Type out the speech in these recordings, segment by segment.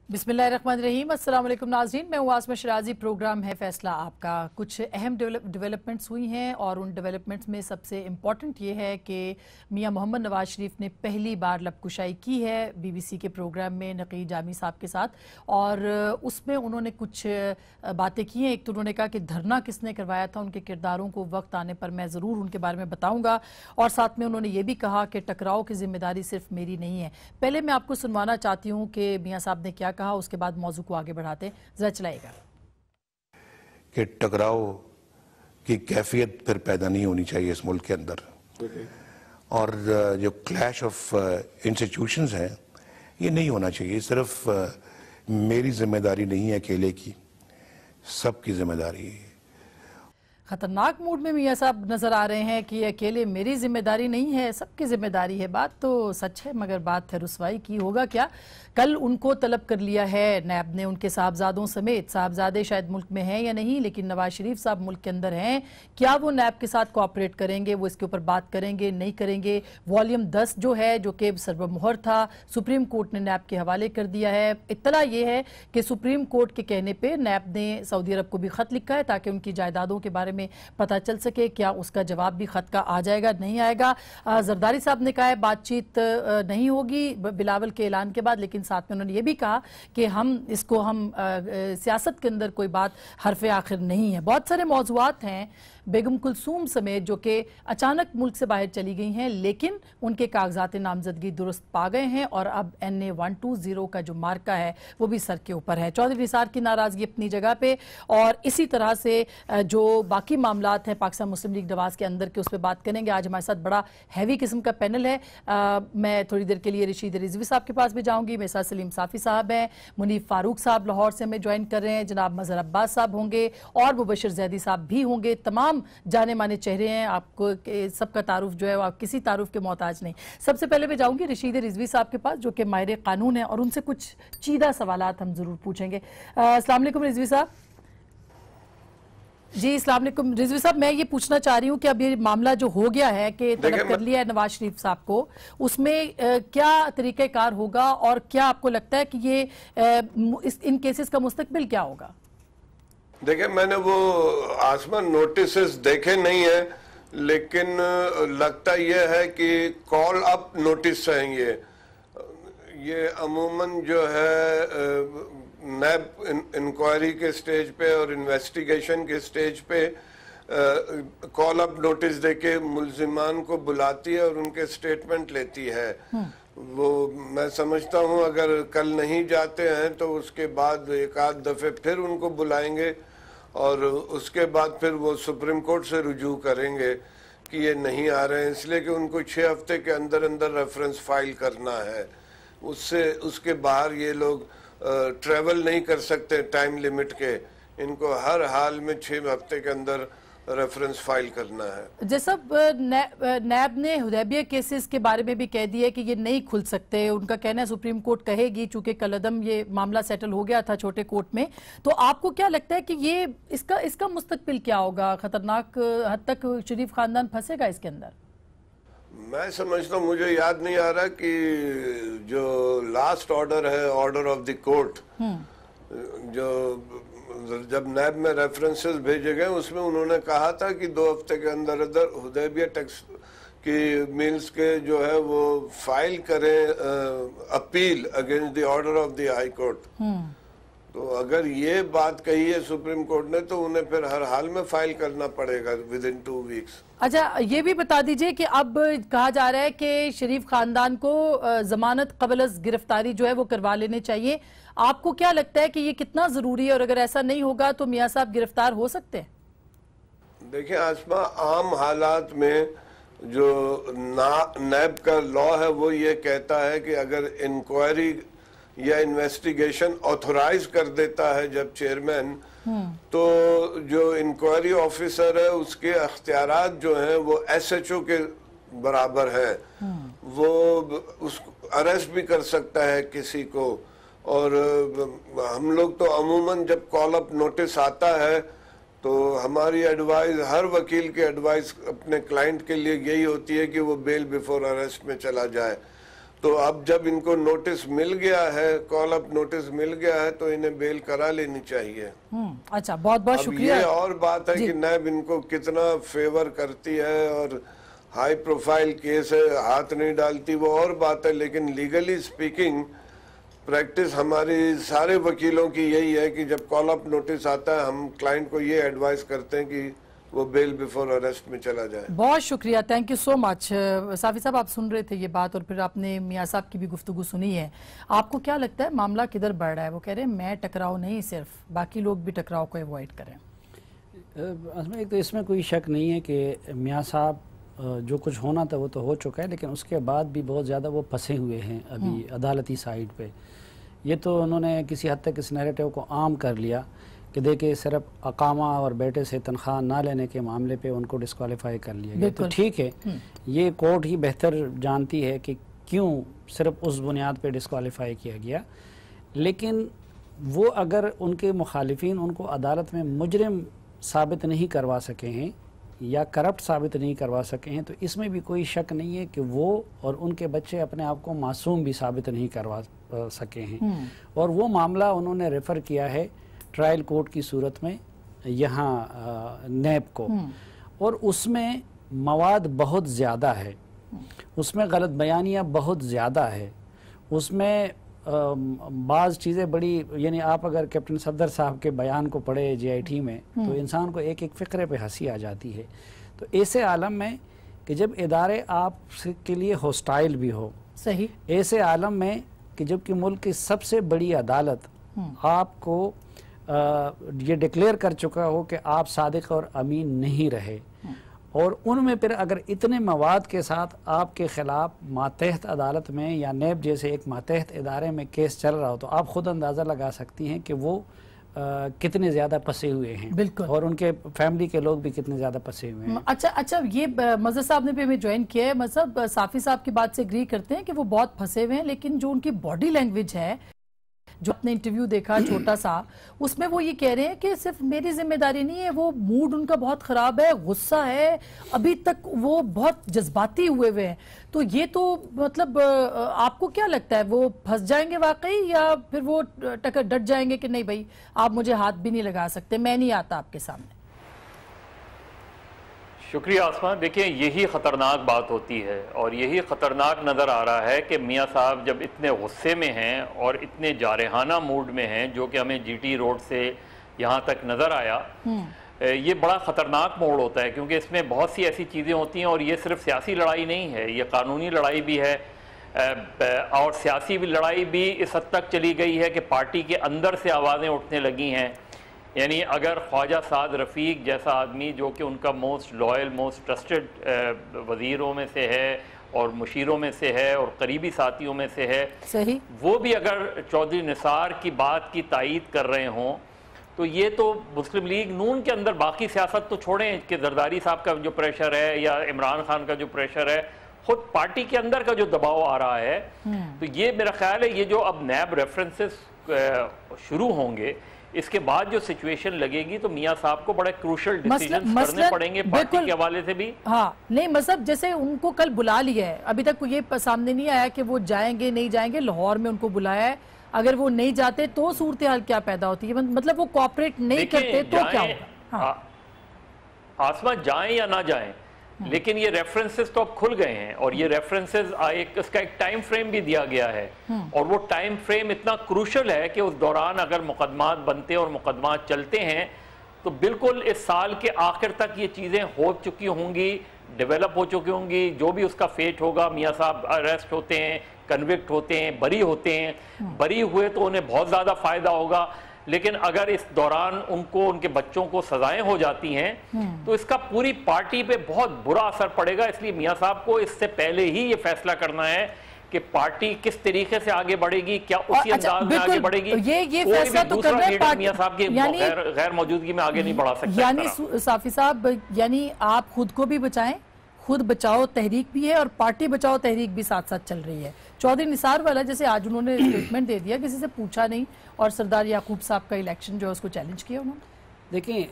बिस्मिल्लाहिर्रहमानिर्रहीम। अस्सलाम वालेकुम नाज़रीन, मैं हूँ आसमा शराजी। प्रोग्राम है फैसला आपका। कुछ अहम डेवलपमेंट्स हुई हैं और उन डेवलपमेंट्स में सबसे इम्पॉर्टेंट ये है कि मियां मोहम्मद नवाज शरीफ ने पहली बार लबकुशाई की है BBC के प्रोग्राम में नकीब जामी साहब के साथ, और उसमें उन्होंने कुछ बातें की हैं। एक तो उन्होंने कहा कि धरना किसने करवाया था, उनके किरदारों को वक्त आने पर मैं ज़रूर उनके बारे में बताऊँगा, और साथ में उन्होंने ये भी कहा कि टकराव की जिम्मेदारी सिर्फ मेरी नहीं है। पहले मैं आपको सुनवाना चाहती हूँ कि मियाँ साहब ने क्या कहा, उसके बाद मौजू को आगे बढ़ाते हैं। जरा चलाएगा कि टकराव की कैफियत फिर पैदा नहीं होनी चाहिए इस मुल्क के अंदर। और जो क्लैश ऑफ इंस्टीट्यूशंस हैं ये नहीं होना चाहिए। सिर्फ मेरी जिम्मेदारी नहीं है अकेले की, सबकी जिम्मेदारी है। खतरनाक मूड में मियाँ साहब नजर आ रहे हैं कि अकेले मेरी जिम्मेदारी नहीं है, सबकी जिम्मेदारी है। बात तो सच है, मगर बात है रुसवाई की। होगा क्या, कल उनको तलब कर लिया है नैब ने, उनके साहबजादों समेत। साहबजादे शायद मुल्क में हैं या नहीं, लेकिन नवाज शरीफ साहब मुल्क के अंदर हैं। क्या वो नैब के साथ कोऑपरेट करेंगे, वो इसके ऊपर बात करेंगे, नहीं करेंगे? वॉल्यूम 10 जो है, जो कि सर्वमुहर था, सुप्रीम कोर्ट ने नैब के हवाले कर दिया है। इत्तला ये है कि सुप्रीम कोर्ट के कहने पर नैब ने सऊदी अरब को भी खत लिखा है ताकि उनकी जायदादों के बारे में पता चल सके। क्या उसका जवाब भी खत का आ जाएगा, नहीं आएगा? जरदारी साहब ने कहा है बातचीत नहीं होगी बिलावल के ऐलान के बाद, लेकिन साथ में उन्होंने ये भी कहा कि हम सियासत के अंदर कोई बात हरफे आखिर नहीं है। बहुत सारे मौजूआत हैं, बेगम कुलसूम समेत, जो कि अचानक मुल्क से बाहर चली गई हैं, लेकिन उनके कागजात नामजदगी दुरुस्त पा गए हैं और अब NA 120 का जो मार्का है वो भी सर के ऊपर है। चौधरी निसार की नाराजगी अपनी जगह पे, और इसी तरह से जो बाकी मामलात हैं पाकिस्तान मुस्लिम लीग नवाज के अंदर के, उस पर बात करेंगे। आज हमारे साथ बड़ा हैवी किस्म का पैनल है। मैं थोड़ी देर के लिए रशीद रिजवी साहब के पास भी जाऊंगी। मेरे साथ सलीम साफी साहब हैं, मुनीफ फारूक साहब लाहौर से हमें ज्वाइन कर रहे हैं, जनाब मजहर अब्बास साहब होंगे और मुबशर जैदी साहब भी होंगे। तमाम जाने माने चेहरे हैं, आपको सबका तारुफ जो है आप किसी तारुफ के मोहताज नहीं। सबसे पहले मैं जाऊंगी रशीद रिजवी साहब के पास, जो कि माहिर कानून है, और उनसे कुछ चीदा सवालात हम जरूर पूछेंगे। अस्सलाम वालेकुम रिजवी साहब। जी अस्सलाम वालेकुम रिजवी साहब, मैं ये पूछना चाह रही हूँ कि अब ये मामला जो हो गया है कि तलब कर लिया है नवाज शरीफ साहब को, उसमें क्या तरीक़ेकार होगा और क्या आपको लगता है कि ये इन केसेस का मुस्तकबिल क्या होगा? देखिए, मैंने वो आसमान नोटिसेस देखे नहीं है, लेकिन लगता यह है कि कॉल अप नोटिस हैं ये अमूमन जो है नैब इंक्वायरी के स्टेज पे और इन्वेस्टिगेशन के स्टेज पे कॉल अप नोटिस देके मुल्जिमान को बुलाती है और उनके स्टेटमेंट लेती है। वो मैं समझता हूँ अगर कल नहीं जाते हैं तो उसके बाद एक आध दफे फिर उनको बुलाएंगे और उसके बाद फिर वो सुप्रीम कोर्ट से रुजू करेंगे कि ये नहीं आ रहे हैं, इसलिए कि उनको 6 हफ्ते के अंदर अंदर रेफरेंस फाइल करना है। उसके बाहर ये लोग ट्रेवल नहीं कर सकते टाइम लिमिट के। इनको हर हाल में 6 हफ्ते के अंदर रेफरेंस फाइल करना है। जैसा नैब ने हुदैबिया केसेस के बारे में भी कह दिया कि ये नहीं खुल सकते। उनका कहना है सुप्रीम कोर्ट कहेगी, चूंकि कलअदम ये मामला सेटल हो गया था छोटे कोर्ट में। तो आपको क्या लगता है कि ये इसका मुस्तकबिल क्या होगा? खतरनाक हद तक शरीफ खानदान फंसेगा इसके अंदर? मैं समझता हूँ, मुझे याद नहीं आ रहा कि जो लास्ट ऑर्डर है, ऑर्डर ऑफ द कोर्ट, जो जब नैब में रेफरेंसेस भेजे गए उसमें उन्होंने कहा था कि 2 हफ्ते के अंदर अंदर हुदैबिया टैक्स की मिल्स के जो है वो फाइल करें appeal against the order of the high court. तो अगर ये बात कही है सुप्रीम कोर्ट ने तो उन्हें फिर हर हाल में फाइल करना पड़ेगा विद इन 2 वीक्स। अच्छा, ये भी बता दीजिए कि अब कहा जा रहा है कि शरीफ खानदान को जमानत कबल अज़ गिरफ्तारी जो है वो करवा लेने चाहिए। आपको क्या लगता है कि ये कितना जरूरी है, और अगर ऐसा नहीं होगा तो मियाँ साहब गिरफ्तार हो सकते हैं? देखिए आसमा, आम हालात में जो नैब का लॉ है वो ये कहता है कि अगर इंक्वायरी या इन्वेस्टिगेशन ऑथोराइज कर देता है जब चेयरमैन, तो जो इंक्वायरी ऑफिसर है उसके अख्तियारात जो हैं वो SHO के बराबर है। वो उसको अरेस्ट भी कर सकता है किसी को। और हम लोग तो अमूमन जब कॉल अप नोटिस आता है तो हमारी एडवाइस, हर वकील की एडवाइस अपने क्लाइंट के लिए यही होती है कि वो बेल बिफोर अरेस्ट में चला जाए। तो अब जब इनको नोटिस मिल गया है, कॉल अप नोटिस मिल गया है, तो इन्हें बेल करा लेनी चाहिए। अच्छा, बहुत बहुत शुक्रिया। ये और बात है कि नैब इनको कितना फेवर करती है और हाई प्रोफाइल केस है, हाथ नहीं डालती, वो और बात है, लेकिन लीगली स्पीकिंग प्रैक्टिस हमारी सारे वकीलों की यही है कि जब कॉल अप नोटिस आता है, हम क्लाइंट को ये एडवाइस करते हैं कि वो बेल बिफोर अरेस्ट में चला जाए। बहुत शुक्रिया, थैंक यू सो मच। साफी साहब, आप सुन रहे थे ये बात और फिर आपने मियाँ साहब की भी गुफ्तगू सुनी है। आपको क्या लगता है मामला किधर बढ़ रहा है? वो कह रहे हैं मैं टकराव नहीं, सिर्फ बाकी लोग भी टकराव को अवॉइड करें। एक तो इसमें कोई शक नहीं है कि मियाँ साहब जो कुछ होना था वो तो हो चुका है, लेकिन उसके बाद भी बहुत ज़्यादा वो फंसे हुए हैं अभी अदालती साइड पे। ये तो उन्होंने किसी हद तक इस नैरेटिव को आम कर लिया कि देखिए सिर्फ अकामा और बेटे से तनख्वाह ना लेने के मामले पे उनको डिस्क्वालीफाई कर लिया गया। तो ठीक है, ये कोर्ट ही बेहतर जानती है कि क्यों सिर्फ उस बुनियाद पे डिस्क्वालीफाई किया गया, लेकिन वो अगर उनके मुखालिफिन उनको अदालत में मुजरिम साबित नहीं करवा सके हैं या करप्ट साबित नहीं करवा सके हैं, तो इसमें भी कोई शक नहीं है कि वो और उनके बच्चे अपने आप को मासूम भी साबित नहीं करवा सके हैं। और वो मामला उन्होंने रेफ़र किया है ट्रायल कोर्ट की सूरत में यहाँ नैब को, और उसमें मवाद बहुत ज़्यादा है, उसमें गलत बयानियाँ बहुत ज़्यादा है, उसमें बाज़ चीज़ें बड़ी, यानी आप अगर कैप्टन सफदर साहब के बयान को पढ़े JIT में तो इंसान को एक एक फ़िक्रे पे हंसी आ जाती है। तो ऐसे आलम में कि जब इदारे आप के लिए हॉस्टाइल भी हो, सही, ऐसे आलम में कि जबकि मुल्क की सबसे बड़ी अदालत आपको ये डिक्लेयर कर चुका हो कि आप सादिक और अमीन नहीं रहे, और उनमें फिर अगर इतने मवाद के साथ आपके ख़िलाफ़ मातहत अदालत में या नैब जैसे एक मातहत इदारे में केस चल रहा हो, तो आप ख़ुद अंदाज़ा लगा सकती हैं कि वो कितने ज़्यादा फंसे हुए हैं। बिल्कुल, और उनके फैमिली के लोग भी कितने ज़्यादा फंसे हुए हैं। अच्छा, ये मज़हर साहब ने भी हमें ज्वाइन किया है। मतलब साफ़ी साहब की बात से एग्री करते हैं कि वो बहुत फंसे हुए हैं, लेकिन जो उनकी बॉडी लैंग्वेज है, जो आपने इंटरव्यू देखा छोटा सा, उसमें वो ये कह रहे हैं कि सिर्फ मेरी जिम्मेदारी नहीं है, वो मूड उनका बहुत खराब है, गुस्सा है, अभी तक वो बहुत जज्बाती हुए हैं। तो ये तो मतलब आपको क्या लगता है, वो फंस जाएंगे वाकई, या फिर वो डट जाएंगे कि नहीं भाई आप मुझे हाथ भी नहीं लगा सकते, मैं नहीं आता आपके सामने? शुक्रिया आसमा। देखिए, यही ख़तरनाक बात होती है और यही ख़तरनाक नज़र आ रहा है कि मियाँ साहब जब इतने गुस्से में हैं और इतने जारहाना मूड में हैं, जो कि हमें GT रोड से यहाँ तक नज़र आया, ये बड़ा ख़तरनाक मोड़ होता है, क्योंकि इसमें बहुत सी ऐसी चीज़ें होती हैं और ये सिर्फ सियासी लड़ाई नहीं है, ये कानूनी लड़ाई भी है। और सियासी लड़ाई भी इस हद तक चली गई है कि पार्टी के अंदर से आवाज़ें उठने लगी हैं। यानी अगर ख्वाजा साद रफ़ीक जैसा आदमी, जो कि उनका मोस्ट लॉयल, मोस्ट ट्रस्टेड वज़ीरों में से है और मुशीरों में से है और करीबी साथियों में से है, सही, वो भी अगर चौधरी निसार की बात की तायीद कर रहे हों, तो ये तो मुस्लिम लीग नून के अंदर, बाकी सियासत तो छोड़ें कि जरदारी साहब का जो प्रेशर है या इमरान खान का जो प्रेशर है, खुद पार्टी के अंदर का जो दबाव आ रहा है, तो ये मेरा ख्याल है ये जो अब नैब रेफरेंसेस शुरू होंगे, इसके बाद जो सिचुएशन लगेगी, तो मियाँ साहब को बड़े क्रूशल डिसीजन करने पड़ेंगे पार्टी के हवाले से भी। हाँ, नहीं मतलब जैसे उनको कल बुला लिया है, अभी तक ये सामने नहीं आया कि वो जाएंगे नहीं जाएंगे, लाहौर में उनको बुलाया है, अगर वो नहीं जाते तो सूरत हाल क्या पैदा होती है, मतलब वो कोऑपरेट नहीं करते तो क्या होगा? हाँ। आसमा जाएं या ना जाएं, लेकिन ये रेफरेंसेस तो अब खुल गए हैं और ये रेफरेंसेस इसका एक टाइम फ्रेम भी दिया गया है, और वो टाइम फ्रेम इतना क्रूशल है कि उस दौरान अगर मुकदमात बनते और मुकदमात चलते हैं, तो बिल्कुल इस साल के आखिर तक ये चीज़ें हो चुकी होंगी, डेवलप हो चुकी होंगी। जो भी उसका फेट होगा, मियाँ साहब अरेस्ट होते हैं, कन्विक्ट होते हैं, बरी होते हैं, बरी हुए तो उन्हें बहुत ज़्यादा फ़ायदा होगा, लेकिन अगर इस दौरान उनको, उनके बच्चों को सजाएं हो जाती हैं, तो इसका पूरी पार्टी पे बहुत बुरा असर पड़ेगा। इसलिए मियाँ साहब को इससे पहले ही ये फैसला करना है कि पार्टी किस तरीके से आगे बढ़ेगी, क्या उसी अंदाज में आगे बढ़ेगी। ये फैसला तो कर रहे हैं मियाँ साहब की गैर मौजूदगी में आगे नहीं बढ़ा सकता। यानी साफी साहब, यानी आप खुद को भी बचाएं, खुद बचाओ तहरीक भी है और पार्टी बचाओ तहरीक भी साथ साथ चल रही है। चौधरी निसार वाला, जैसे आज उन्होंने स्टेटमेंट दे दिया, किसी से पूछा नहीं, और सरदार याकूब साहब का इलेक्शन जो है उसको चैलेंज किया उन्होंने। देखिए,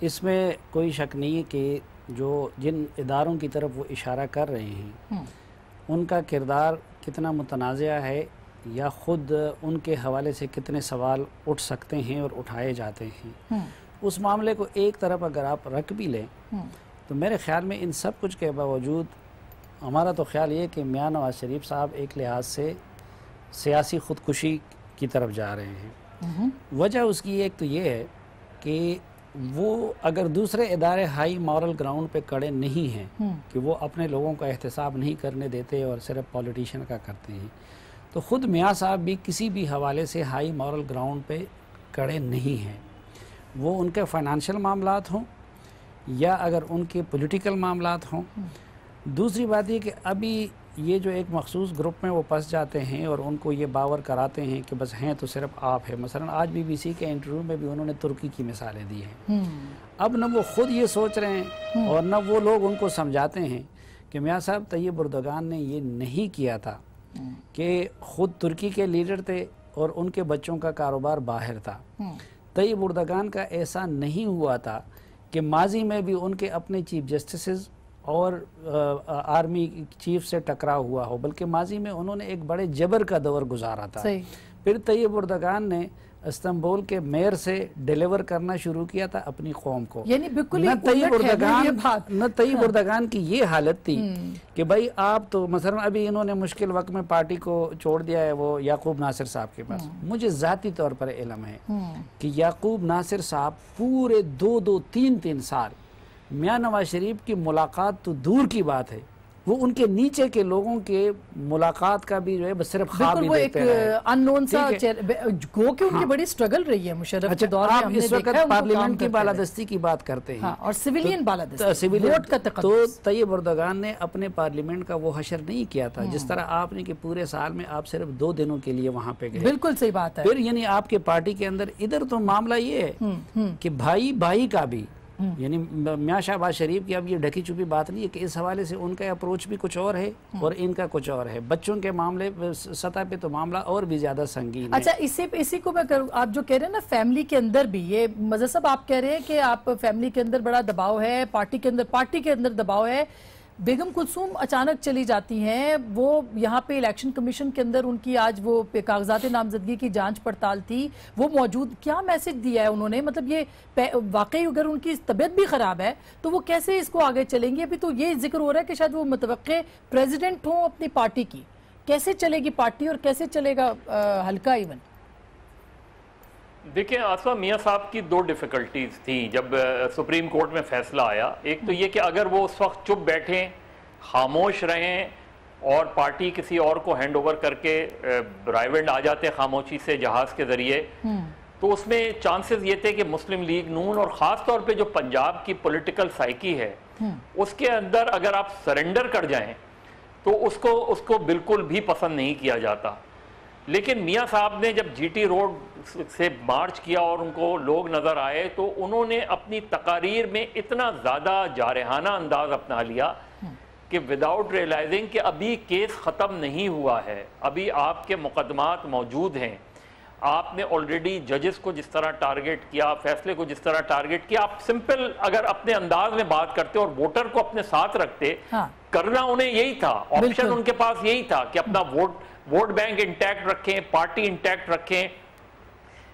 इसमें कोई शक नहीं है कि जो जिन इदारों की तरफ वो इशारा कर रहे हैं, उनका किरदार कितना मुतनाज़ा है या ख़ुद उनके हवाले से कितने सवाल उठ सकते हैं और उठाए जाते हैं, उस मामले को एक तरफ अगर आप रख भी लें तो मेरे ख़्याल में इन सब कुछ के बावजूद हमारा तो ख्याल ये कि मियां नवाज़ शरीफ साहब एक लिहाज से सियासी ख़ुदकुशी की तरफ जा रहे हैं। वजह उसकी एक तो ये है कि वो अगर दूसरे इदारे हाई मॉरल ग्राउंड पे खड़े नहीं हैं कि वो अपने लोगों का एहतसाब नहीं करने देते और सिर्फ पॉलिटिशियन का करते हैं, तो ख़ुद मियां साहब भी किसी भी हवाले से हाई मॉरल ग्राउंड पे खड़े नहीं हैं। वो उनके फाइनेंशियल मामलात हों या अगर उनके पॉलिटिकल मामलात हों। दूसरी बात ये कि अभी ये जो एक मखसूस ग्रुप में वो फंस जाते हैं और उनको ये बावर कराते हैं कि बस हैं तो सिर्फ आप है। मसलन आज BBC के इंटरव्यू में भी उन्होंने तुर्की की मिसालें दी हैं। अब न वो ख़ुद ये सोच रहे हैं और न वो लोग उनको समझाते हैं कि मियां साहब तैयब उर्दगान ने ये नहीं किया था कि ख़ुद तुर्की के लीडर थे और उनके बच्चों का कारोबार बाहर था। तैयब उर्दगान का ऐसा नहीं हुआ था कि माजी में भी उनके अपने चीफ जस्टिस और आर्मी चीफ से टकराव हुआ हो, बल्कि माजी में उन्होंने एक बड़े जबर का दौर गुजारा था। फिर तैयब उर्दगान ने इस्तांबुल के मेयर से डिलीवर करना शुरू किया था अपनी कौम को। यानी बिल्कुल न तैयब उर्दगान की ये हालत थी कि भाई आप तो मसलन अभी इन्होंने मुश्किल वक्त में पार्टी को छोड़ दिया है वो याकूब नासिर साहब के पास। मुझे ज़ाती तौर पर इल्म है कि याकूब नासिर साहब पूरे 2-3 साल मियां नवाज शरीफ की मुलाकात तो दूर की बात है, वो उनके नीचे के लोगों के मुलाकात का भी जो है बस सिर्फ ख्वाब ही देखते रहे। अननोन सा गो के उनकी बड़ी स्ट्रगल रही है मुशर्रफ के दौर में। आप इस वक्त पार्लियामेंट की बालादस्ती की बात करते हैं और सिविलियन बालादस्ती, वोट का तो तैयब उर्दगान ने अपने पार्लियामेंट का वो हशर नहीं किया था जिस तरह आपने कि पूरे साल में आप सिर्फ 2 दिनों के लिए वहाँ पे गए। बिल्कुल सही बात है। फिर यानी आपके पार्टी के अंदर इधर तो मामला ये है कि भाई भाई का भी यानी मियां शहबाज शरीफ की अब ये ढकी छुपी बात नहीं है कि इस हवाले से उनका अप्रोच भी कुछ और है और इनका कुछ और है। बच्चों के मामले सतह पे तो मामला और भी ज्यादा संगीन है। अच्छा, इसी को मैं करूँ, आप जो कह रहे हैं ना फैमिली के अंदर भी ये मज़हर साहब आप कह रहे हैं कि आप फैमिली के अंदर बड़ा दबाव है, पार्टी के अंदर दबाव है। बेगम कुलसूम अचानक चली जाती हैं, वो यहाँ पे इलेक्शन कमीशन के अंदर उनकी आज वो कागजात नामजदगी की जांच पड़ताल थी, वो मौजूद। क्या मैसेज दिया है उन्होंने? मतलब ये वाकई अगर उनकी तबीयत भी ख़राब है तो वो कैसे इसको आगे चलेंगे? अभी तो ये जिक्र हो रहा है कि शायद वो मुतवक्के प्रेसिडेंट हों अपनी पार्टी की। कैसे चलेगी पार्टी और कैसे चलेगा हल्का इवन? देखिए आसमा, मियां साहब की 2 डिफ़िकल्टीज़ थी जब सुप्रीम कोर्ट में फैसला आया। एक तो ये कि अगर वो उस वक्त चुप बैठें, खामोश रहें और पार्टी किसी और को हैंड ओवर करके रायविंड आ जाते खामोशी से जहाज़ के ज़रिए, तो उसमें चांसेस ये थे कि मुस्लिम लीग नून और ख़ास तौर पे जो पंजाब की पॉलिटिकल साइकी है उसके अंदर अगर आप सरेंडर कर जाएं तो उसको बिल्कुल भी पसंद नहीं किया जाता। लेकिन मियां साहब ने जब GT रोड से मार्च किया और उनको लोग नज़र आए तो उन्होंने अपनी तकारीर में इतना ज़्यादा जारहाना अंदाज अपना लिया कि विदाउट रियलाइजिंग कि अभी केस ख़त्म नहीं हुआ है, अभी आपके मुकदमात मौजूद हैं, आपने ऑलरेडी जजेस को जिस तरह टारगेट किया, फैसले को जिस तरह टारगेट किया, आप सिंपल अगर अपने अंदाज में बात करते और वोटर को अपने साथ रखते, करना उन्हें यही था, ऑप्शन उनके पास यही था कि अपना वोट बैंक इंटैक्ट रखें, पार्टी इंटैक्ट रखें।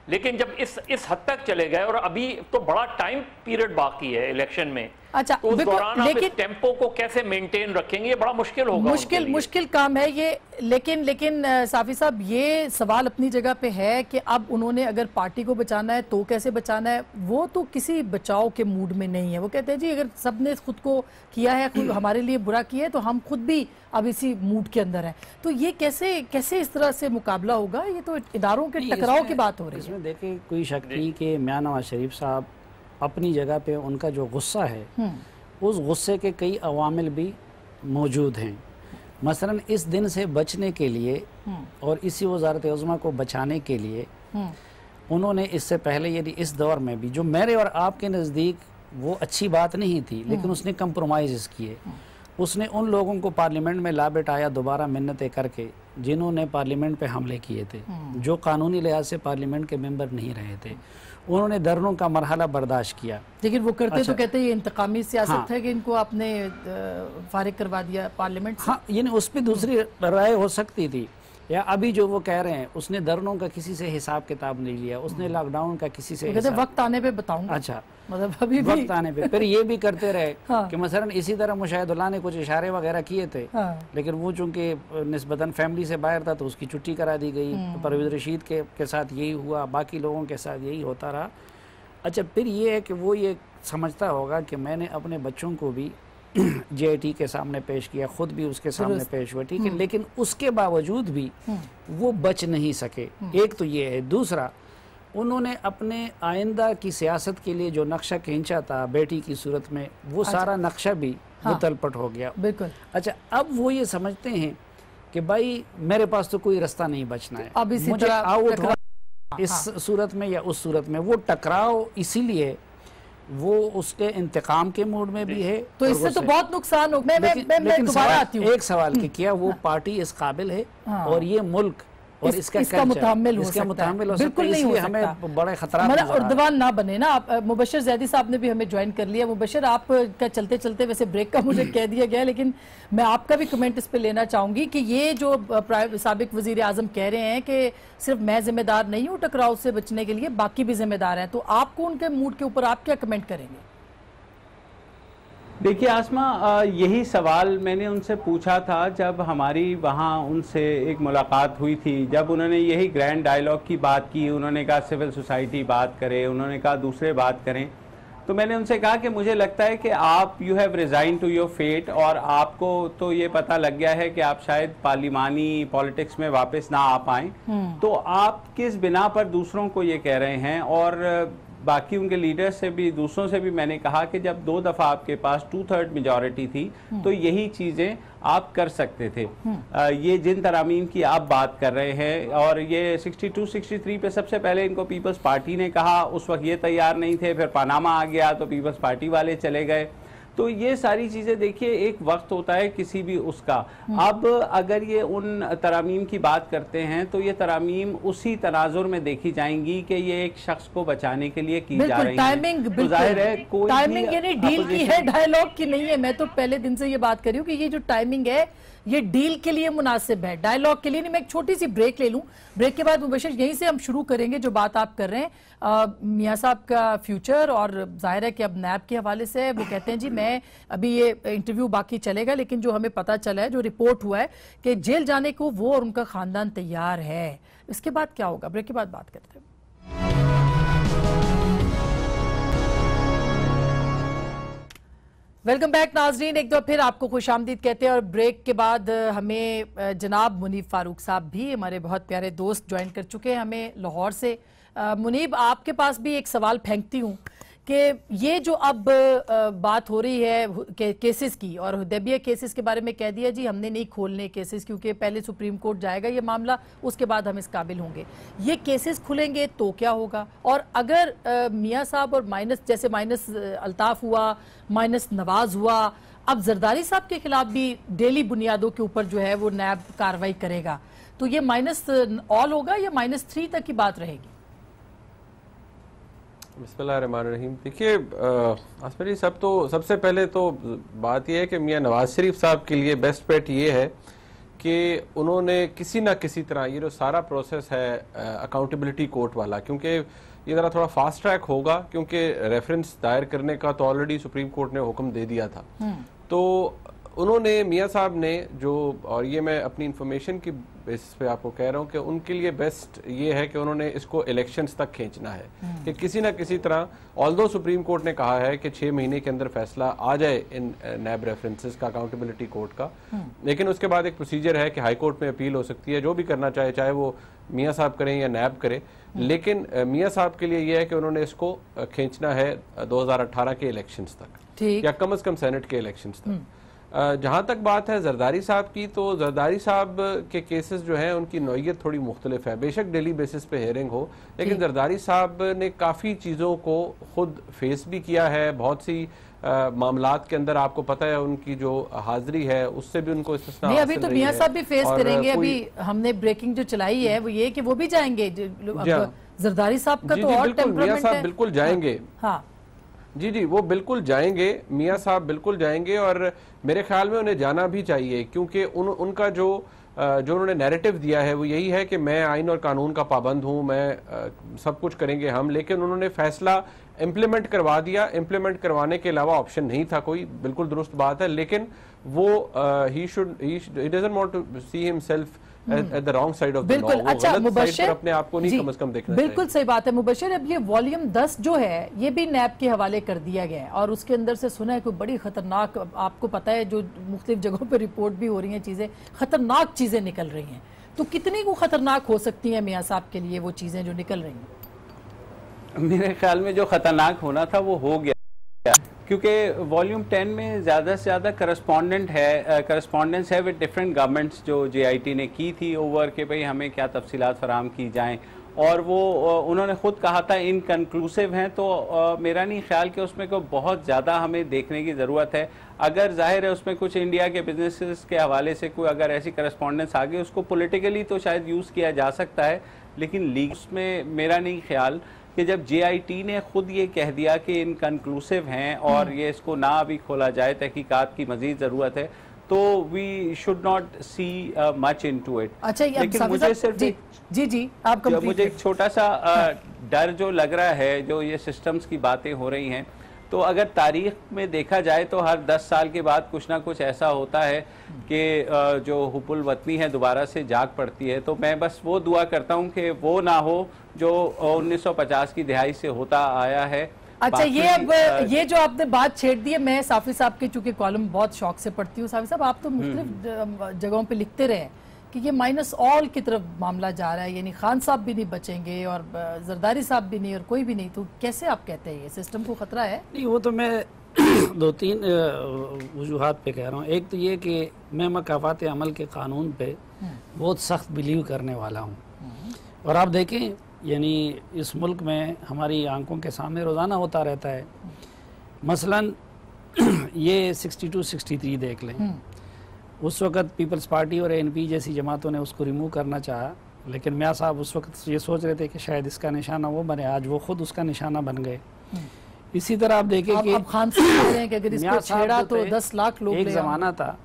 लेकिन जब इस हद तक चले गए और अभी तो बड़ा टाइम पीरियड बाकी है इलेक्शन में, अच्छा, तो उस दौरान आप इस टेम्पो को कैसे मेंटेन रखेंगे, ये बड़ा मुश्किल होगा। मुश्किल काम है ये। लेकिन साफी साहब, ये सवाल अपनी जगह पे है कि अब उन्होंने अगर पार्टी को बचाना है तो कैसे बचाना है? वो तो किसी बचाव के मूड में नहीं है। वो कहते हैं जी अगर सबने खुद को किया है, खुद हमारे लिए बुरा किया है, तो हम खुद भी अब इसी मूड के अंदर है। तो ये कैसे इस तरह से मुकाबला होगा? ये तो इदारों के टकराव की बात हो रही है। इसमें देखिए कोई शक नहीं कि मियां नवाज शरीफ साहब अपनी जगह पे उनका जो गुस्सा है उस गुस्से के कई अवामिल भी मौजूद हैं। मसलन इस दिन से बचने के लिए और इसी वज़ारत उज़्मा को बचाने के लिए उन्होंने इससे पहले यदि इस दौर में भी जो मेरे और आपके नज़दीक वो अच्छी बात नहीं थी, लेकिन उसने कंप्रोमाइज़ किए। उसने उन लोगों को पार्लियामेंट में ला बैठाया दोबारा मिन्नतें करके जिन्होंने पार्लियामेंट पे हमले किए थे, जो कानूनी लिहाज से पार्लियामेंट के मेंबर नहीं रहे थे। उन्होंने धरनों का मरहला बर्दाश्त किया। लेकिन वो करते तो कहते ये इंतकामी सियासत हाँ, है कि इनको आपने फारिग करवा दिया पार्लियामेंट से। हाँ, यानी उस पर दूसरी राय हो सकती थी। या अभी जो वो कह रहे हैं उसने धरनों का किसी से हिसाब किताब नहीं लिया, उसने लॉकडाउन का किसी से कहते वक्त आने पे बताऊंगा। अच्छा, मतलब अभी भी वक्त आने पे फिर ये भी करते रहे हाँ। कि मसलन इसी तरह मुशाहिदुल्लाह ने कुछ इशारे वगैरह किए थे, हाँ। लेकिन वो चूंकि निस्बतन फैमिली से बाहर था तो उसकी छुट्टी करा दी गई। परवेज रशीद के साथ यही हुआ, बाकी लोगों के साथ यही होता रहा। अच्छा, फिर ये है कि वो ये समझता होगा कि मैंने अपने बच्चों को भी JIT के सामने पेश किया, खुद भी उसके सामने पेश हुआ, ठीक है, लेकिन उसके बावजूद भी वो बच नहीं सके। एक तो ये है। दूसरा, उन्होंने अपने आइंदा की सियासत के लिए जो नक्शा खींचा था बेटी की सूरत में, वो सारा नक्शा भी वो तलपट हो गया। बिल्कुल। अच्छा, अब वो ये समझते हैं कि भाई मेरे पास तो कोई रास्ता नहीं बचना है, अब इसी मुझे तरह आउट हो इस सूरत में या उस सूरत में। वो टकराव इसीलिए वो उसके इंतकाम के मूड में भी है। तो इससे तो बहुत नुकसान हो। मैं दोबारा आती हूँ एक सवाल कि क्या वो पार्टी इस काबिल है और ये मुल्क और इसका मुतामिल हो सकता है? बिल्कुल नहीं हो सकता। हमें बड़े खतरा उर्दवान ना बने ना। आप मुबशर जैदी साहब ने भी हमें ज्वाइन कर लिया। मुबशर, आपका चलते चलते वैसे ब्रेक का मुझे कह दिया गया, लेकिन मैं आपका भी कमेंट इस पे लेना चाहूंगी कि ये जो साबिक वजीर आजम कह रहे हैं कि सिर्फ मैं जिम्मेदार नहीं हूँ टकराव से बचने के लिए, बाकी भी जिम्मेदार हैं, तो आपको उनके मूड के ऊपर आप क्या कमेंट करेंगे? देखिए आसमा, यही सवाल मैंने उनसे पूछा था जब हमारी वहाँ उनसे एक मुलाकात हुई थी, जब उन्होंने यही ग्रैंड डायलॉग की बात की। उन्होंने कहा सिविल सोसाइटी बात करे, उन्होंने कहा दूसरे बात करें। तो मैंने उनसे कहा कि मुझे लगता है कि आप you have resign to your fate, और आपको तो ये पता लग गया है कि आप शायद पार्लिमानी पॉलिटिक्स में वापस ना आ पाएं, तो आप किस बिना पर दूसरों को ये कह रहे हैं? और बाकी उनके लीडर से भी, दूसरों से भी मैंने कहा कि जब 2 दफ़ा आपके पास 2/3 मेजॉरिटी थी तो यही चीज़ें आप कर सकते थे। ये जिन तरामीम की आप बात कर रहे हैं, और ये 62-63 पे सबसे पहले इनको पीपल्स पार्टी ने कहा, उस वक्त ये तैयार नहीं थे, फिर पनामा आ गया तो पीपल्स पार्टी वाले चले गए। तो ये सारी चीज़ें देखिए, एक वक्त होता है किसी भी उसका। अब अगर ये उन तरामीम की बात करते हैं तो ये तरामीम उसी तनाजुर में देखी जाएंगी कि ये एक शख्स को बचाने के लिए की जा रही टाइमिंग, तो जाहिर है कोई टाइमिंग यानी डील की है, डायलॉग की नहीं है। मैं तो पहले दिन से ये बात कर रही हूँ कि ये जो टाइमिंग है ये डील के लिए मुनासिब है, डायलॉग के लिए नहीं। मैं एक छोटी सी ब्रेक ले लूं, ब्रेक के बाद मुबशर यहीं से हम शुरू करेंगे जो बात आप कर रहे हैं मियां साहब का फ्यूचर, और जाहिर है कि अब नैब के हवाले से वो कहते हैं जी मैं अभी ये इंटरव्यू बाकी चलेगा, लेकिन जो हमें पता चला है, जो रिपोर्ट हुआ है कि जेल जाने को वो और उनका खानदान तैयार है। इसके बाद क्या होगा, ब्रेक के बाद बात करते हैं। वेलकम बैक नाजरीन, एक बार फिर आपको खुशामदीद कहते हैं। और ब्रेक के बाद हमें जनाब मुनीब फारूक साहब भी, हमारे बहुत प्यारे दोस्त, ज्वाइन कर चुके हैं हमें लाहौर से। मुनीब, आपके पास भी एक सवाल फेंकती हूँ कि ये जो अब बात हो रही है केसेस की, और हुदैबिया केसेस के बारे में कह दिया जी हमने नहीं खोलने केसेस क्योंकि पहले सुप्रीम कोर्ट जाएगा ये मामला, उसके बाद हम इस काबिल होंगे। ये केसेस खुलेंगे तो क्या होगा? और अगर मियां साहब और जैसे माइनस अल्ताफ हुआ, माइनस नवाज हुआ, अब जरदारी साहब के खिलाफ भी डेली बुनियादों के ऊपर जो है वो नैब कार्रवाई करेगा, तो ये माइनस ऑल होगा या -3 तक की बात रहेगी? बिस्मिल्लाहिर्रहमानिर्रहीम। देखिए आसमा जी, सबसे पहले तो बात यह है कि मियां नवाज शरीफ साहब के लिए बेस्ट बेट ये है कि उन्होंने किसी ना किसी तरह ये जो सारा प्रोसेस है अकाउंटेबिलिटी कोर्ट वाला, क्योंकि ये ज़रा थोड़ा फास्ट ट्रैक होगा, क्योंकि रेफरेंस दायर करने का तो ऑलरेडी सुप्रीम कोर्ट ने हुक्म दे दिया था। तो उन्होंने, मियां साहब ने जो, और ये मैं अपनी इंफॉर्मेशन की बेसिस पे आपको कह रहा हूँ कि उनके लिए बेस्ट ये है कि उन्होंने इसको इलेक्शंस तक खींचना है कि किसी ना किसी तरह, ऑल्दो सुप्रीम कोर्ट ने कहा है कि 6 महीने के अंदर फैसला आ जाए इन नैब रेफरेंसेस का, अकाउंटेबिलिटी कोर्ट का, लेकिन उसके बाद एक प्रोसीजर है कि हाई कोर्ट में अपील हो सकती है, जो भी करना चाहे, चाहे वो मियां साहब करें या नैब करे। लेकिन मियां साहब के लिए यह है कि उन्होंने इसको खींचना है 2018 के इलेक्शंस तक, या कम से कम सेनेट के इलेक्शंस तक। जहाँ तक बात है जरदारी साहब की, तो जरदारी साहब के केसेस जो हैं उनकी नौइयत थोड़ी मुख्तलिफ है। बेशक डेली बेसिस पे हेयरिंग हो, लेकिन जरदारी साहब ने काफ़ी चीज़ों को खुद फेस भी किया है। बहुत सी मामलात के अंदर आपको पता है उनकी जो हाजिरी है उससे भी उनको इस्तिस्ना नहीं, अभी तो मियां साहब भी फेस करेंगे। अभी हमने ब्रेकिंग जो चलाई है वो ये कि वो भी जाएंगे। जरदारी साहब का तो और मियां साहब बिल्कुल जाएंगे। हाँ जी, वो बिल्कुल जाएंगे, मियां साहब बिल्कुल जाएंगे, और मेरे ख्याल में उन्हें जाना भी चाहिए, क्योंकि उनका जो उन्होंने नैरेटिव दिया है वो यही है कि मैं आइन और कानून का पाबंद हूँ, मैं सब कुछ करेंगे हम, लेकिन उन्होंने फैसला इम्प्लीमेंट करवा दिया। इम्प्लीमेंट करवाने के अलावा ऑप्शन नहीं था कोई, बिल्कुल दुरुस्त बात है, लेकिन वो he doesn't want to see himself at the wrong side of the law। बिल्कुल। अच्छा मुबश्शिर, अपने आप को नहीं कम से कम देखना चाहिए। बिल्कुल सही बात है मुबश्शिर। अब ये वॉल्यूम 10 जो है ये भी नैब के हवाले कर दिया गया है, और उसके अंदर से सुना है कोई बड़ी खतरनाक, आपको पता है जो मुख्तलिफ जगहों पर रिपोर्ट भी हो रही हैं, चीजें खतरनाक चीजें निकल रही हैं। तो कितनी को खतरनाक हो सकती हैं मियां साहब के लिए वो चीजें जो निकल रही हैं? मेरे ख्याल में जो खतरनाक होना था वो हो गया, क्योंकि वॉल्यूम 10 में ज़्यादा से ज़्यादा करस्पॉन्डेंस है विद डिफरेंट गवर्नमेंट्स जो JIT ने की थी ओवर के भाई हमें क्या तफसीलात फराम की जाएं, और वो उन्होंने ख़ुद कहा था इनकन्क्लूसिव हैं। तो मेरा नहीं ख्याल कि उसमें कोई बहुत ज़्यादा हमें देखने की ज़रूरत है। अगर जाहिर है उसमें कुछ इंडिया के बिजनेसेस के हवाले से कोई अगर ऐसी करस्पॉन्डेंस आ गई, उसको पॉलिटिकली तो शायद यूज़ किया जा सकता है, लेकिन लीग उसमें मेरा नहीं ख्याल कि जब JIT ने खुद ये कह दिया कि इनकन्क्लूसिव हैं और ये इसको ना अभी खोला जाए, तहकीकात की मजीद ज़रूरत है, तो we should not see much into it. अच्छा, लेकिन मुझे सिर्फ जी आप मुझे एक छोटा सा डर जो लग रहा है, जो ये सिस्टम्स की बातें हो रही हैं, तो अगर तारीख में देखा जाए तो हर 10 साल के बाद कुछ ना कुछ ऐसा होता है कि जो हुब्बुल वतनी है दोबारा से जाग पड़ती है। तो मैं बस वो दुआ करता हूँ कि वो ना हो जो 1950 की दिहाई से होता आया है। अच्छा, ये जो आपने बात छेड़ दी है, मैं साफी साहब के चूंकि कॉलम बहुत शौक से पढ़ती हूँ। साफी साहब, आप तो मुख्तलिफ जगहों पे लिखते रहे कि ये माइनस ऑल की तरफ मामला जा रहा है, यानी खान साहब भी नहीं बचेंगे और जरदारी साहब भी नहीं और कोई भी नहीं। तो कैसे आप कहते हैं ये सिस्टम को खतरा है? नहीं, वो तो मैं 2-3 वजूहात पे कह रहा हूँ। एक तो ये कि मैं मकाफात अमल के कानून पे बहुत सख्त बिलीव करने वाला हूँ, और आप देखें यानी इस मुल्क में हमारी आंखों के सामने रोज़ाना होता रहता है। मसलन ये 62-63 देख लें, उस वक़्त पीपल्स पार्टी और ANP जैसी जमातों ने उसको रिमूव करना चाहा, लेकिन मियां साहब उस वक्त ये सोच रहे थे कि शायद इसका निशाना वो बने, आज वो खुद उसका निशाना बन गए। इसी तरह आप देखें कि खान साहब कह रहे हैं कि अगर इसको छेड़ा तो 10 लाख लोग। एक ज़माना था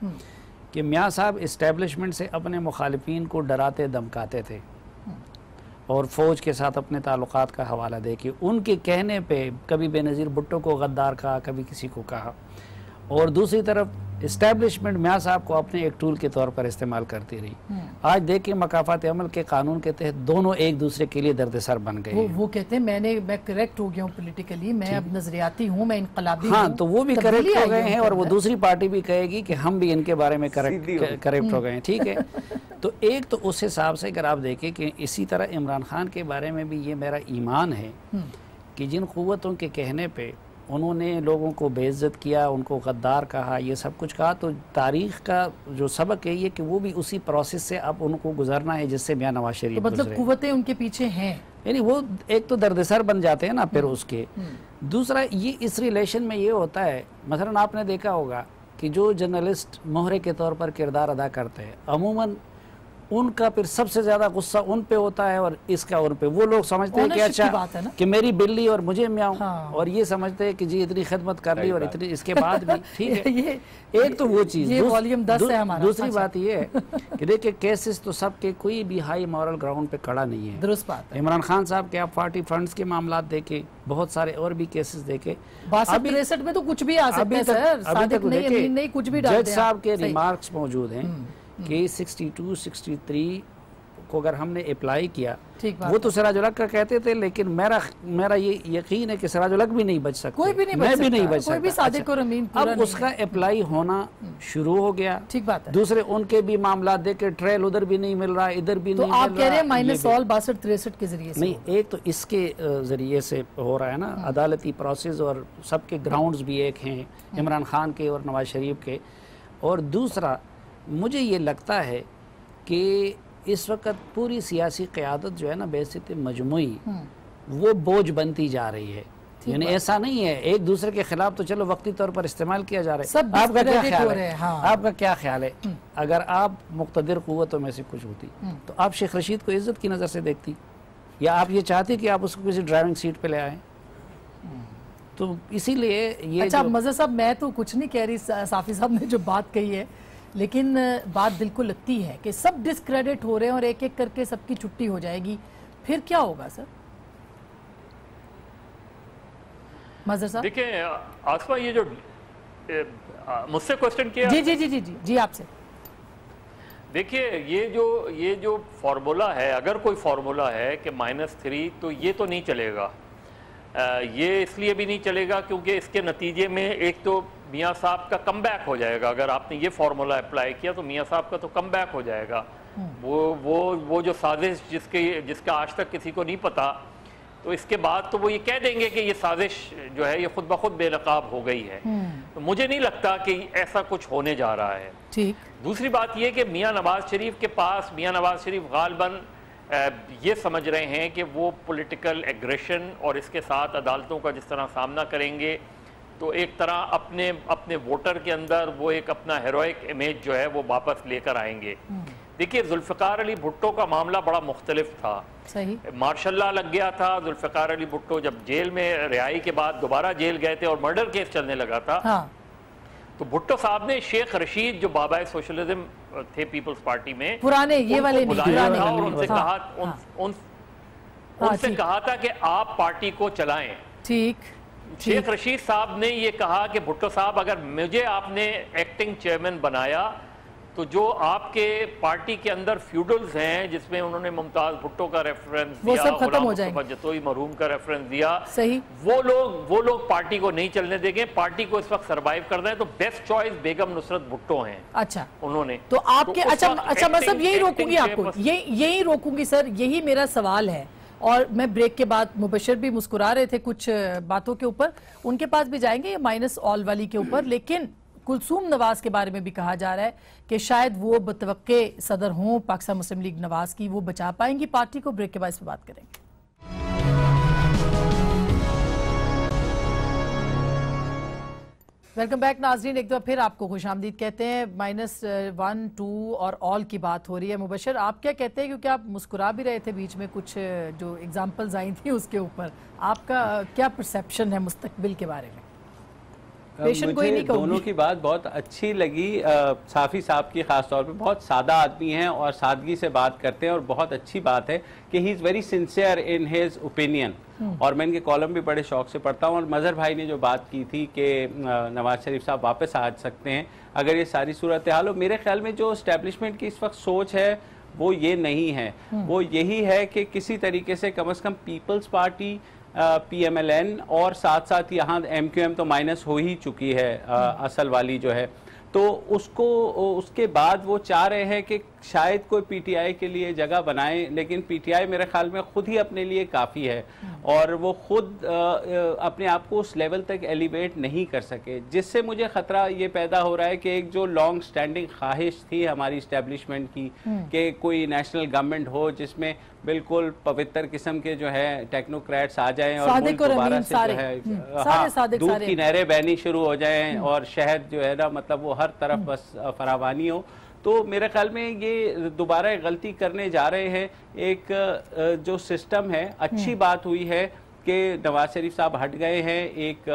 कि मियां साहब इस्टेब्लिशमेंट से अपने मुखालिफिन को डराते धमकाते थे और फ़ौज के साथ अपने ताल्लुकात का हवाला दे के उनके कहने पे कभी बेनज़ीर भुट्टो को गद्दार कहा, कभी किसी को कहा, और दूसरी तरफ इस्टेब्लिशमेंट मियां साहब को अपने एक टूल के तौर पर इस्तेमाल करती रही। आज देखिए मकाफात अमल के कानून के तहत दोनों एक दूसरे के लिए दर्द-ए-सर बन गए। वो कहते हैं मैं करेक्ट हो गया हूँ पॉलिटिकली, मैं अब नजरियाती हूँ, मैं इनकलाबी हूँ। हाँ, तो वो भी करेक्ट हो गए हैं और वो दूसरी पार्टी भी कहेगी कि हम भी इनके बारे में करेक्ट हो गए हैं। ठीक है, तो एक तो उस हिसाब से अगर आप देखें कि इसी तरह इमरान खान के बारे में भी ये मेरा ईमान है कि जिन क़ुव्वतों के कहने पे उन्होंने लोगों को बेइज्जत किया, उनको गद्दार कहा, ये सब कुछ कहा, तो तारीख़ का जो सबक है ये कि वो भी उसी प्रोसेस से अब उनको गुजरना है जिससे मियां नवाज शरीफ तो मतलब कुव्वतें उनके पीछे हैं, यानी वो एक तो दर्दसर बन जाते हैं ना फिर उसके। दूसरा ये इस रिलेशन में ये होता है, मसलन आपने देखा होगा कि जो जर्नलिस्ट मोहरे के तौर पर किरदार अदा करते हैं अमूमन उनका फिर सबसे ज्यादा गुस्सा उन पे होता है और इसका उन पे। वो लोग समझते हैं कि अच्छा कि मेरी बिल्ली और मुझे म्याऊं, हाँ। और ये समझते हैं कि जी इतनी खिदमत कर ली और इतनी इसके बाद भी ठीक है। ये एक तो वो चीज, दूसरी बात ये है कि देखिए केसेस तो सबके कोई भी हाई मॉरल ग्राउंड पे खड़ा नहीं है। दुरुस्त बात है। इमरान खान साहब के आप पार्टी फंड्स के मामला देखे, बहुत सारे और भी केसेस देखे, 62-63 में तो कुछ भी आ सकता है सर, सादिक नहीं कुछ भी डाल जज साहब के रिमार्क्स मौजूद हैं कि 62-63 को अगर हमने अप्लाई किया, वो तो सिराजुल हक का कहते थे, लेकिन मेरा ये यकीन है कि सिराजुल हक भी नहीं बच सकता, कोई भी नहीं मैं बच भी नहीं बच सकता, कोई भी सादिक और अमीन अब उसका अप्लाई होना शुरू हो गया। ठीक बात है। दूसरे उनके भी मामला देखे, ट्रेल उधर भी नहीं मिल रहा, इधर भी नहीं मिल रहा। आप कह रहे हैं माइनस ऑल 62-63 के जरिए से नहीं, एक तो इसके जरिए से हो रहा है ना, अदालती प्रोसेस और सबके ग्राउंड्स भी एक हैं, इमरान खान के और नवाज शरीफ के। और दूसरा मुझे ये लगता है कि इस वक्त पूरी सियासी क़यादत जो है ना बेसित मजमुई वो बोझ बनती जा रही है। यानी ऐसा नहीं है एक दूसरे के खिलाफ तो चलो वक्ती तौर पर इस्तेमाल किया जा रहा है। सब आपका क्या ख्याल है? हाँ। आपका क्या ख्याल है अगर आप मुक़्तदिर क़ुव्वतों में से कुछ होती तो आप शेख रशीद को इज्जत की नज़र से देखती, या आप ये चाहती कि आप उसको किसी ड्राइविंग सीट पे ले आए? तो इसीलिए ये अच्छा मज़हर साहब, मैं तो कुछ नहीं कह रही, साफ़ी साहब ने जो बात कही है, लेकिन बात बिल्कुल लगती है कि सब डिस्क्रेडिट हो रहे हैं और एक एक करके सबकी छुट्टी हो जाएगी, फिर क्या होगा सर? मज़हर साहब देखिए आसमा, ये जो मुझसे क्वेश्चन किया, जी जी जी जी जी जी आपसे, देखिए ये जो फार्मूला है, अगर कोई फार्मूला है कि -3, तो ये तो नहीं चलेगा। ये इसलिए भी नहीं चलेगा क्योंकि इसके नतीजे में एक तो मियाँ साहब का कमबैक हो जाएगा। अगर आपने ये फार्मूला अप्लाई किया तो मियाँ साहब का तो कमबैक हो जाएगा। वो जो साजिश जिसका आज तक किसी को नहीं पता, तो इसके बाद तो वो ये कह देंगे कि ये साजिश जो है ये खुद ब खुद बेनकाब हो गई है। तो मुझे नहीं लगता कि ऐसा कुछ होने जा रहा है। ठीक। दूसरी बात ये कि मियाँ नवाज शरीफ के पास, मियाँ नवाज शरीफ गालबन ये समझ रहे हैं कि वो पॉलिटिकल एग्रेशन और इसके साथ अदालतों का जिस तरह सामना करेंगे तो एक तरह अपने वोटर के अंदर वो एक अपना हेरोइक इमेज जो है वो वापस लेकर आएंगे। देखिए जुल्फ़िकार अली भुट्टो का मामला बड़ा मुख्तलिफ था। सही। मार्शल लॉ लग गया था, जुल्फ़िकार अली भुट्टो जब जेल में रिहाई के बाद दोबारा जेल गए थे और मर्डर केस चलने लगा था। हाँ। तो भुट्टो साहब ने शेख रशीद जो बाबा सोशलिज्म थे पीपल्स पार्टी में, पुराने ये वाले बुलाया था और उनसे कहा, उनसे ठीक। कहा था कि आप पार्टी को चलाएं। ठीक। शेख रशीद साहब ने ये कहा कि भुट्टो साहब, अगर मुझे आपने एक्टिंग चेयरमैन बनाया तो जो आपके पार्टी के अंदर फ्यूडल्स हैं, जिसमें उन्होंने मुमताज भुट्टो का रेफरेंस दिया, खत्म हो जाएंगे, जतोई मरहूम का रेफरेंस दिया, सही, वो लोग पार्टी को नहीं चलने देंगे, पार्टी को इस वक्त सरवाइव कर दें। तो बेस्ट चॉइस बेगम नुसरत भुट्टो हैं। अच्छा, उन्होंने तो आपके तो अच्छा मैं सब यही रोकूंगी आपको, यही रोकूंगी सर, यही मेरा सवाल है। और मैं ब्रेक के बाद मुबशर भी मुस्कुरा रहे थे कुछ बातों के ऊपर, उनके पास भी जाएंगे माइनस ऑल वाली के ऊपर, लेकिन कुलसूम नवाज के बारे में भी कहा जा रहा है कि शायद वो बतवक्के सदर हों पाकिस्तान मुस्लिम लीग नवाज की, वो बचा पाएंगी पार्टी को। ब्रेक के बाद इस पर बात करेंगे। वेलकम बैक नाजरीन, एक बार फिर आपको खुशामदीद कहते हैं। -1, 2 और ऑल की बात हो रही है। मुबशर, आप क्या कहते हैं, क्योंकि आप मुस्कुरा भी रहे थे बीच में, कुछ जो एग्जांपल्स आई थी उसके ऊपर, आपका क्या परसेप्शन है मुस्तकबिल के बारे में? मुझे दोनों की बात बहुत अच्छी लगी। साफ़ी साहब की ख़ास तौर पे, बहुत सादा आदमी हैं और सादगी से बात करते हैं, और बहुत अच्छी बात है कि he is very sincere in his opinion. और मैं इनके कॉलम भी बड़े शौक से पढ़ता हूँ। और मज़हर भाई ने जो बात की थी कि नवाज शरीफ साहब वापस आ सकते हैं अगर ये सारी सूरत हाल हो, मेरे ख्याल में जो इस्टेब्लिशमेंट की इस वक्त सोच है वो ये नहीं है। वो यही है कि किसी तरीके से कम पीपल्स पार्टी, PMLN और साथ साथ यहाँ MQM तो माइनस हो ही चुकी है असल वाली जो है, तो उसके बाद वो चाह रहे हैं कि शायद कोई PTI के लिए जगह बनाए, लेकिन PTI मेरे ख्याल में खुद ही अपने लिए काफ़ी है और वो खुद अपने आप को उस लेवल तक एलिवेट नहीं कर सके, जिससे मुझे ख़तरा ये पैदा हो रहा है कि एक जो लॉन्ग स्टैंडिंग ख्वाहिश थी हमारी इस्टेब्लिशमेंट की कि कोई नेशनल गवर्नमेंट हो जिसमें बिल्कुल पवित्र किस्म के जो है टेक्नोक्रेट्स आ जाएं और मुल्क दोबारा से जो है दूध की नहरें बहनी शुरू हो जाएं और शहद जो है ना, मतलब वो हर तरफ बस फरावानी हो, तो मेरे ख्याल में ये दोबारा गलती करने जा रहे हैं। एक जो सिस्टम है, अच्छी बात हुई है कि नवाज शरीफ साहब हट गए हैं, एक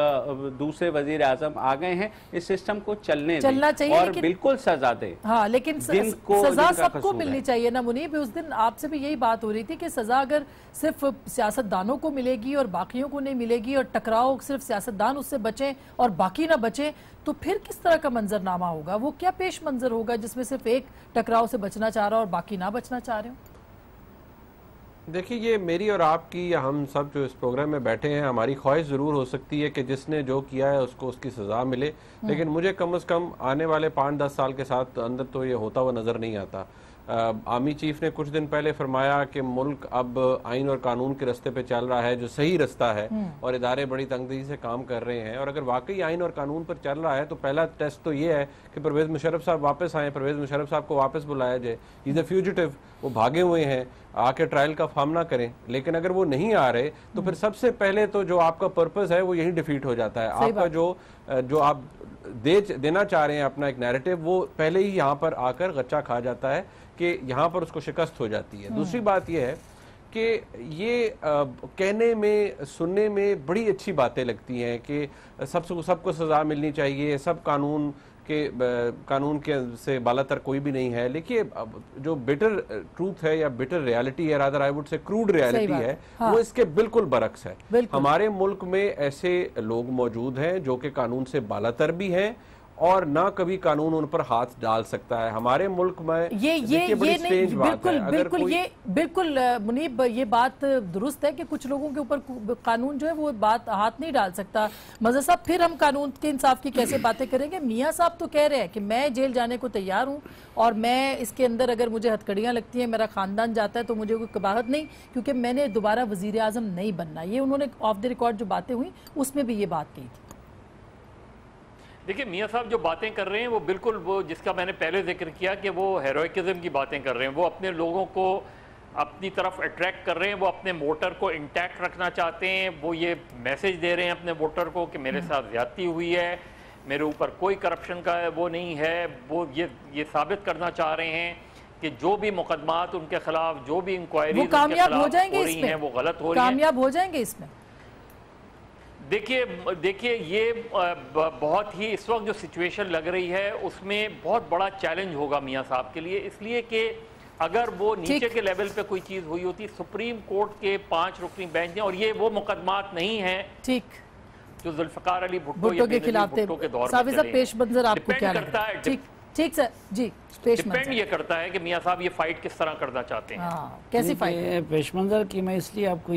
दूसरे वजीर आजम आ गए हैं, इस सिस्टम को चलना चाहिए और बिल्कुल सजा दे। हाँ, लेकिन सजा सबको मिलनी चाहिए ना मुनीब। उस दिन आपसे भी यही बात हो रही थी कि सजा अगर सिर्फ सियासतदानों को मिलेगी और बाकियों को नहीं मिलेगी, और टकराव सिर्फ सियासतदान उससे बचें और बाकी ना बचें, तो फिर किस तरह का मंजरनामा होगा? वो क्या पेश मंजर होगा जिसमें सिर्फ एक टकराव से बचना चाह रहा और बाकी ना बचना चाह रहे हो? देखिए, ये मेरी और आपकी या हम सब जो इस प्रोग्राम में बैठे हैं, हमारी ख्वाहिश ज़रूर हो सकती है कि जिसने जो किया है उसको उसकी सज़ा मिले, लेकिन मुझे कम से कम आने वाले 5-10 साल के साथ अंदर तो ये होता हुआ नज़र नहीं आता। आर्मी चीफ ने कुछ दिन पहले फरमाया कि मुल्क अब आइन और कानून के रास्ते पे चल रहा है, जो सही रास्ता है, और इदारे बड़ी तंगदस्ती से काम कर रहे हैं। और अगर वाकई आइन और कानून पर चल रहा है तो पहला टेस्ट तो ये है कि परवेज मुशर्रफ साहब वापस आए, परवेज मुशर्रफ साहब को वापस बुलाया जाए। इज अ फ्यूजिटिव, वो भागे हुए हैं, आके ट्रायल का सामना करें। लेकिन अगर वो नहीं आ रहे तो फिर सबसे पहले तो जो आपका पर्पस है वो यही डिफीट हो जाता है। आपका जो आप देना चाह रहे हैं अपना एक नैरेटिव, वो पहले ही यहाँ पर आकर गच्चा खा जाता है कि यहाँ पर उसको शिकस्त हो जाती है। दूसरी बात यह है कि ये कहने में सुनने में बड़ी अच्छी बातें लगती हैं कि सबको सजा मिलनी चाहिए, सब कानून के से बालातर कोई भी नहीं है। लेकिन जो बिटर ट्रूथ है या बिटर रियलिटी है, rather I would say crude reality है, हाँ। वो इसके बिल्कुल बरक्स है। हमारे मुल्क में ऐसे लोग मौजूद हैं जो कि कानून से बालातर भी हैं और ना कभी कानून उन पर हाथ डाल सकता है। हमारे मुल्क में ये नहीं, बिल्कुल मुनीब, ये बात दुरुस्त है कि कुछ लोगों के ऊपर कानून जो है वो बात हाथ नहीं डाल सकता। मज़हर साहब, फिर हम कानून के इंसाफ की कैसे बातें करेंगे? मियाँ साहब तो कह रहे हैं कि मैं जेल जाने को तैयार हूँ और मैं इसके अंदर अगर मुझे हथकड़ियाँ लगती हैं, मेरा खानदान जाता है तो मुझे कोई कबाहत नहीं, क्योंकि मैंने दोबारा वजीर आज़म नहीं बनना। ये उन्होंने ऑफ द रिकॉर्ड जो बातें हुई उसमें भी ये बात कही थी। देखिए, मियाँ साहब जो बातें कर रहे हैं वो बिल्कुल वो जिसका मैंने पहले जिक्र किया कि वो हेरोइकिज्म की बातें कर रहे हैं। वो अपने लोगों को अपनी तरफ अट्रैक्ट कर रहे हैं, वो अपने वोटर को इंटैक्ट रखना चाहते हैं। वो ये मैसेज दे रहे हैं अपने वोटर को कि मेरे साथ ज्यादती हुई है, मेरे ऊपर कोई करप्शन का वो नहीं है। वो ये साबित करना चाह रहे हैं कि जो भी मुकदमात उनके खिलाफ, जो भी इंक्वायरी कामयाब हो जाएंगे इसमें, वो गलत हो रही हैं, कामयाब हो जाएंगे इसमें। देखिए ये बहुत ही इस वक्त जो सिचुएशन लग रही है उसमें बहुत बड़ा चैलेंज होगा मियाँ साहब के लिए, इसलिए कि अगर वो नीचे के लेवल पे कोई चीज़ हुई होती, सुप्रीम कोर्ट के 5 रुकनी बेंच हैं और ये वो मुकदमात नहीं हैं ठीक जो जुल्फिकार अली भुट्टो के खिलाफ थे। पेश मंजर आपको क्या लगता है? ठीक सर जी, डिपेंड ये करता है कि मियाँ साहब ये फाइट किस तरह करना चाहते हैं। कैसी फाइट? पेश मंजर की मैं इसलिए आपको